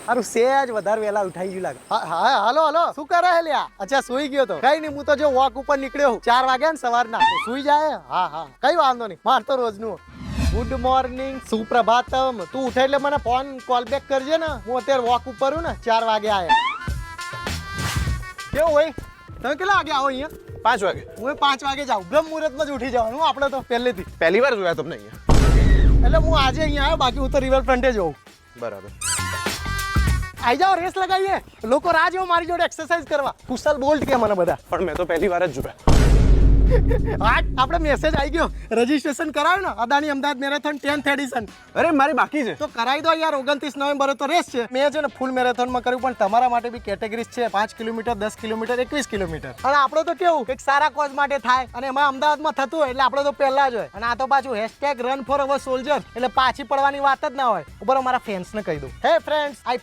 હારું સેજ વધારે વેલા ઉઠાઈ ગયું લાગે. હા હાલો હાલો શું કરે હે લ્યા? અચ્છા સુઈ ગયો તો? કઈ નહીં, હું તો જો વોક ઉપર નીકળ્યો હું 4 વાગ્યા ને સવારના. તો સુઈ જાય. હા કઈ વાંધો નહીં, માર તો રોજનું. ગુડ મોર્નિંગ, સુપ્રભાતમ. તું ઉઠે એટલે મને ફોન કોલ બેક કરજે ને. હું અત્યારે વોક ઉપર હું ને 4 વાગે આયા. કેવું હોય? તમે કેટલા વાગે આવો અહીંયા? 5 વાગે. હું 5 વાગે જાઉં. બ્રહ્મ મુહૂર્તમાં જ ઉઠી જવાનું આપણે તો પહેલેથી. પહેલી વાર જોયા તમને અહીંયા. એટલે હું આજે અહીંયા આવ્યો, બાકી હું તો રિવર ફ્રન્ટે જોઉં. બરાબર. આઈ જાઓ, રેસ લગાવીએ. લોકો રાહ જેવો મારી જોડે એક્સરસાઇઝ કરવા. કુશલ બોલ્ટ કે મને બધા. પણ મેં તો પહેલી વાર જ જોયા. આપણે મેસેજ આવી ગયો, રજીસ્ટ્રેશન કરાવ્યું ને Adani Ahmedabad marathon 10th addition. અરે મારી બાકી છે. તો કરાવી દો યાર. 29 નવેમ્બરે તો રેસ છે. મેં છે ને ફૂલ મેરેથોનમાં કર્યું, પણ તમારા માટે બી કેટેગરીઝ છે. 5 કિલોમીટર, 10 કિલોમીટર, 21 કિલોમીટર. અને આપણો તો કેવું એક સારા કોઝ માટે થાય, અને એમાં અમદાવાદમાં થતું હોય એટલે આપણે તો પહેલા જ હોય. અને આ તો પાછું #રન ફોર અવર સોલ્જર, એટલે પાછી પડવાની વાત જ ના હોય. ઉપર અમારા ફ્રેન્ડ્સને કહી દઉં, હે ફ્રેન્ડ્સ, આઈ